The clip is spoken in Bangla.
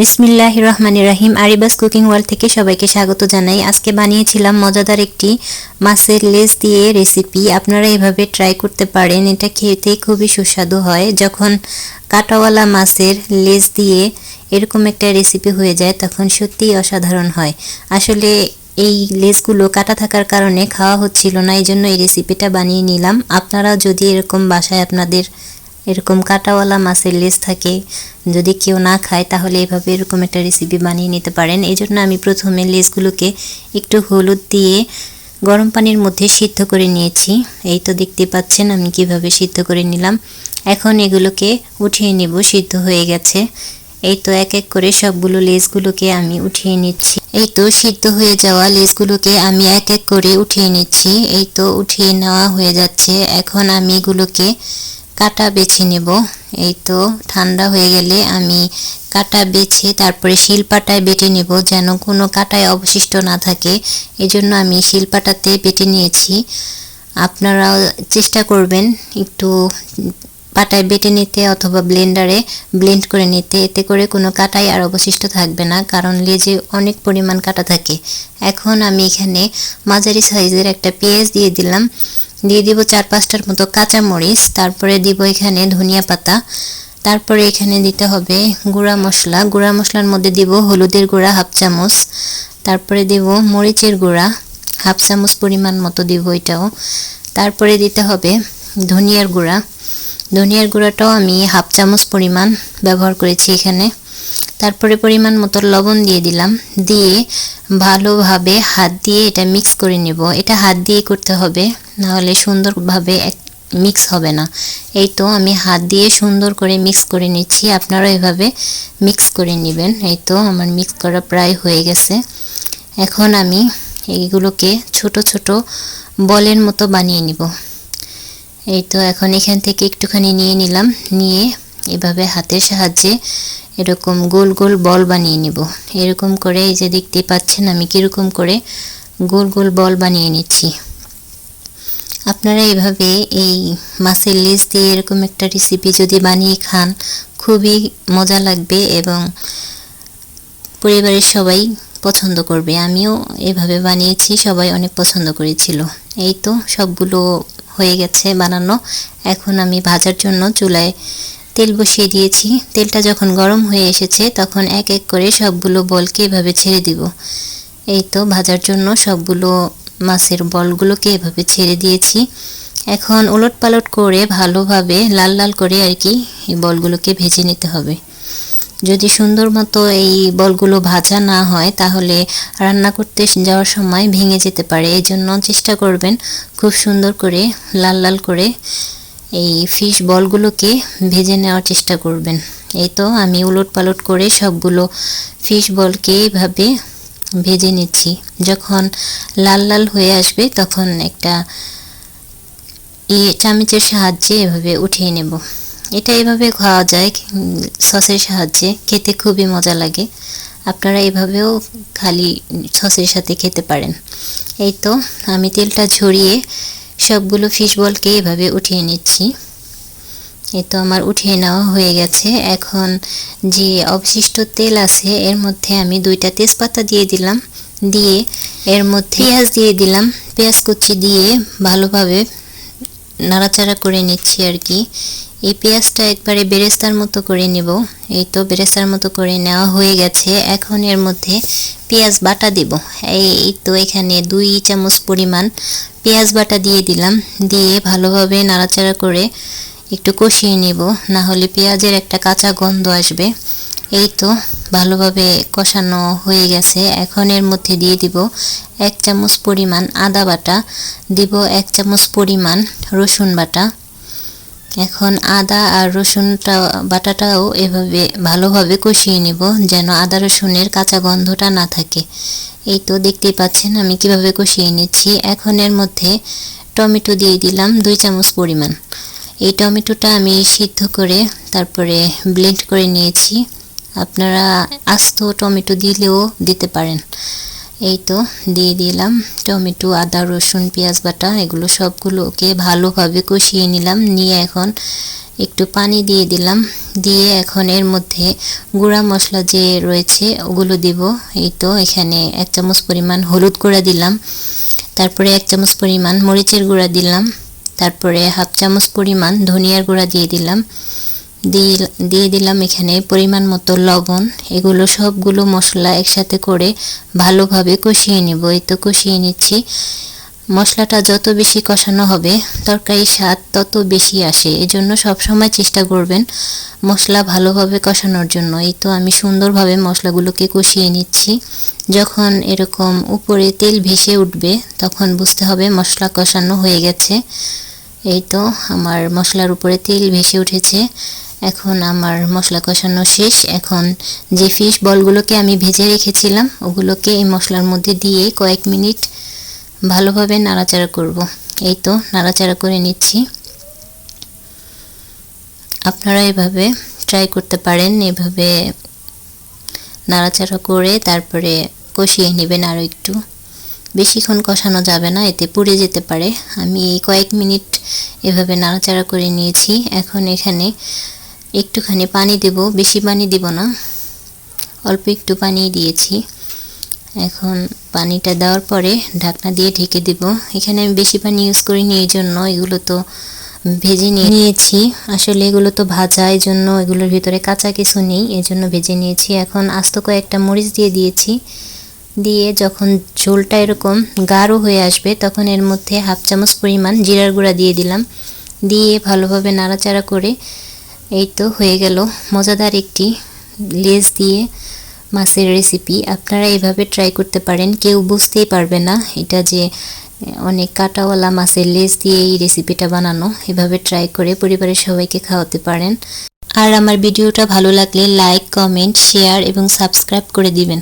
বিসমিল্লাহির রহমানির রহিম। আরিবাস কুকিং ওয়ার্ল্ড থেকে সবাইকে স্বাগত জানাই। আজকে বানিয়েছিলাম মজাদার একটি মাছের লেজ দিয়ে রেসিপি। আপনারা এভাবে ট্রাই করতে পারেন, এটা খেতে খুবই সুস্বাদু হয়। যখন কাঁটাওয়ালা মাছের লেজ দিয়ে এরকম একটা রেসিপি হয়ে যায় তখন সত্যিই অসাধারণ হয়। আসলে এই লেজগুলো কাটা থাকার কারণে খাওয়া হচ্ছিল না, এই জন্য এই রেসিপিটা বানিয়ে নিলাম। আপনারা যদি এরকম বাসায় আপনাদের এরকম কাঁটাওয়ালা মাছের লেজ থাকে, যদি কেউ না খায় তাহলে এভাবে এরকম একটা রেসিপি বানিয়ে নিতে পারেন। এই জন্য আমি প্রথমে লেজগুলোকে একটু হলুদ দিয়ে গরম পানির মধ্যে সিদ্ধ করে নিয়েছি। এই তো দেখতে পাচ্ছেন আমি কিভাবে সিদ্ধ করে নিলাম। এখন এগুলোকে উঠিয়ে নেব, সিদ্ধ হয়ে গেছে। এই তো এক এক করে সবগুলো লেজগুলোকে আমি উঠিয়ে নিচ্ছি। এই তো সিদ্ধ হয়ে যাওয়া লেজগুলোকে আমি এক এক করে উঠিয়ে নিচ্ছি। এই তো উঠিয়ে নেওয়া হয়ে যাচ্ছে। এখন আমি এগুলোকে কাটা বেছে নেব। এই তো ঠান্ডা হয়ে গেলে আমি কাটা বেছে তারপরে শিলপাটায় বেটে নেব, যেন কোনো কাটায় অবশিষ্ট না থাকে। এজন্য আমি শিলপাটাতে বেটে নিয়েছি। আপনারাও চেষ্টা করবেন একটু পাটায় বেটে নিতে অথবা ব্লেন্ডারে ব্লেন্ড করে নিতে, এতে করে কোনো কাটাই আর অবশিষ্ট থাকবে না, কারণ লেজে অনেক পরিমাণ কাটা থাকে। এখন আমি এখানে মাঝারি সাইজের একটা পেঁয়াজ দিয়ে দিলাম, দিয়ে দিব 4-5টার মতো কাঁচামরিচ, তারপরে দিব এখানে ধনিয়া পাতা, তারপরে এখানে দিতে হবে গুঁড়া মশলা। গুঁড়া মশলার মধ্যে দিব হলুদের গুঁড়া 1/2 চামচ, তারপরে দিব মরিচের গুঁড়া 1/2 চামচ পরিমাণ মতো দিব এটাও, তারপরে দিতে হবে ধনিয়ার গুঁড়া। ধনিয়ার গুঁড়াটাও আমি 1/2 চামচ পরিমাণ ব্যবহার করেছি এখানে। তারপরে পরিমাণ মতো লবণ দিয়ে দিলাম, দিয়ে ভালোভাবে হাত দিয়ে এটা মিক্স করে নেব। এটা হাত দিয়ে করতে হবে, না হলে সুন্দরভাবে মিক্স হবে না। এই তো আমি হাত দিয়ে সুন্দর করে মিক্স করে নিচ্ছি, আপনারা এভাবে মিক্স করে নেবেন। এই তো আমার মিক্স করা প্রায় হয়ে গেছে। এখন আমি এইগুলোকে ছোট ছোট বলের মতো বানিয়ে নিব। এই তো এখন এখান থেকে একটুখানি নিয়ে নিলাম, নিয়ে এভাবে হাতের সাহায্যে এরকম গোল গোল বল বানিয়ে নিব। এরকম করে এই যে দেখতে পাচ্ছেন আমি কিরকম করে গোল গোল বল বানিয়ে নিচ্ছি। আপনারা এভাবে এই মাছের লেজ দিয়ে এরকম একটা রেসিপি যদি বানিয়ে খান খুবই মজা লাগবে এবং পরিবারের সবাই পছন্দ করবে। আমিও এভাবে বানিয়েছি, সবাই অনেক পছন্দ করেছিল। এই তো সবগুলো হয়ে গেছে বানানো। এখন আমি ভাজার জন্য চুলায় তেল বসিয়ে দিয়েছি। তেলটা যখন গরম হয়ে এসেছে তখন এক এক করে সবগুলো বলকে এভাবে ছেড়ে দিব। এই তো ভাজার জন্য সবগুলো মাছের বলগুলোকে এভাবে ছেড়ে দিয়েছি। এখন উলট পালট করে ভালোভাবে লাল লাল করে আর কি এই বলগুলোকে ভেজে নিতে হবে। যদি সুন্দর মতো এই বলগুলো ভাজা না হয় তাহলে রান্না করতে যাওয়ার সময় ভেঙে যেতে পারে। এই জন্য চেষ্টা করবেন খুব সুন্দর করে লাল লাল করে এই ফিশ বলগুলোকে ভেজে নেওয়ার চেষ্টা করবেন। এই তো আমি উলট পালট করে সবগুলো ফিশ বলকে এইভাবে ভেজে নিচ্ছি। যখন লাল লাল হয়ে আসবে তখন একটা চামচের সাহায্যে এভাবে উঠিয়ে নেব। এটা এভাবে খাওয়া যায় সসের সাহায্যে, খেতে খুবই মজা লাগে। আপনারা এভাবেও খালি সসের সাথে খেতে পারেন। এই তো আমি তেলটা ঝরিয়ে সবগুলো ফিশ বলকে এভাবে উঠিয়ে নিচ্ছি। এই তো আমার উঠিয়ে নেওয়া হয়ে গেছে। এখন যে অবশিষ্ট তেল আছে এর মধ্যে আমি 2টা তেজপাতা দিয়ে দিলাম, দিয়ে এর মধ্যে পেঁয়াজ দিয়ে দিলাম। পেঁয়াজ কুচি দিয়ে ভালোভাবে নাড়াচাড়া করে নিচ্ছি আর কি। এই পেঁয়াজটা একবারে বেরেস্তার মতো করে নেব। এই তো বেরেস্তার মতো করে নেওয়া হয়ে গেছে। এখন এর মধ্যে পেঁয়াজ বাটা দিব। এই তো এখানে 2 চামচ পরিমাণ পেঁয়াজ বাটা দিয়ে দিলাম, দিয়ে ভালোভাবে নাড়াচাড়া করে একটু কষিয়ে নেব, না হলে পেঁয়াজের একটা কাঁচা গন্ধ আসবে। এই তো ভালোভাবে কষানো হয়ে গেছে। এখন এর মধ্যে দিয়ে দিব 1 চামচ পরিমাণ আদা বাটা, দিব 1 চামচ পরিমাণ রসুন বাটা। এখন আদা আর রসুনটা বাটাটাও এভাবে ভালোভাবে কষিয়ে নেব, যেন আদা রসুনের কাঁচা গন্ধটা না থাকে। এই তো দেখতেই পাচ্ছেন আমি কিভাবে কষিয়ে নিচ্ছি। এখন এর মধ্যে টমেটো দিয়ে দিলাম 2 চামচ পরিমাণ। এই টমেটোটা আমি সিদ্ধ করে তারপরে ব্লেন্ড করে নিয়েছি। আপনারা আস্ত টমেটো দিলেও দিতে পারেন। এই তো দিয়ে দিলাম টমেটো, আদা, রসুন, পেঁয়াজ বাটা, এগুলো সবগুলোকে ভালোভাবে কষিয়ে নিলাম। নিয়ে এখন একটু পানি দিয়ে দিলাম। দিয়ে এখন এর মধ্যে গুঁড়া মশলা যে রয়েছে ওগুলো দিব। এই তো এখানে 1 চামচ পরিমাণ হলুদ গুঁড়া দিলাম, তারপরে 1 চামচ পরিমাণ মরিচের গুঁড়া দিলাম, তারপরে হাফ চামচ পরিমাণ ধনিয়ার গুঁড়া দিয়ে দিলাম। দিয়ে দিলাম এখানে পরিমাণ মতো লবণ। এগুলো সবগুলো মশলা একসাথে করে ভালোভাবে কষিয়ে নিব। এই তো কষিয়ে নিচ্ছি। মশলাটা যত বেশি কষানো হবে তরকারির স্বাদ তত বেশি আসে, এজন্য সবসময় চেষ্টা করবেন মশলা ভালোভাবে কষানোর জন্য। এই তো আমি সুন্দরভাবে মশলাগুলোকে কষিয়ে নিচ্ছি। যখন এরকম উপরে তেল ভেসে উঠবে তখন বুঝতে হবে মশলা কষানো হয়ে গেছে। এই তো আমার মশলার উপরে তেল ভেসে উঠেছে। এখন আমার মশলা কষানো শেষ। এখন যে ফিশ বলগুলোকে আমি ভেজে রেখেছিলাম ওগুলোকে এই মশলার মধ্যে দিয়ে কয়েক মিনিট ভালোভাবে নাড়াচাড়া করব। এই তো নাড়াচাড়া করে নিচ্ছি। আপনারা এভাবে ট্রাই করতে পারেন, এভাবে নাড়াচাড়া করে তারপরে কষিয়ে নেবেন। আরও একটু বেশিক্ষণ কষানো যাবে না, এতে পুড়ে যেতে পারে। আমি কয়েক মিনিট এভাবে নাড়াচাড়া করে নিয়েছি। এখন এখানে একটুখানি পানি দেব, বেশি পানি দিব না, অল্প একটু পানি দিয়েছি। এখন পানিটা দেওয়ার পরে ঢাকনা দিয়ে ঢেকে দেব। এখানে আমি বেশি পানি ইউজ করিনি, এই জন্য এগুলো তো ভেজে নিয়েছি। আসলে এগুলো তো ভাজা, এই জন্য এগুলোর ভিতরে কাঁচা কিছু নেই, এই জন্য ভেজে নিয়েছি। এখন আস্ত কয়েকটা মরিচ দিয়ে দিয়েছি। দিয়ে যখন ঝোলটা এরকম গাঢ় হয়ে আসবে তখন এর মধ্যে হাফ চামচ পরিমাণ জিরার গুঁড়া দিয়ে দিলাম। দিয়ে ভালোভাবে নাড়াচাড়া করে এই তো হয়ে গেল মজাদার একটি লেজ দিয়ে মাছের রেসিপি। আপনারা এভাবে ট্রাই করতে পারেন, কেউ বুঝতেই পারবে না এটা যে অনেক কাঁটাওয়ালা মাছের লেজ দিয়ে এই রেসিপিটা বানানো। এভাবে ট্রাই করে পরিবারের সবাইকে খাওয়াতে পারেন। আর আমার ভিডিওটা ভালো লাগলে লাইক, কমেন্ট, শেয়ার এবং সাবস্ক্রাইব করে দিবেন।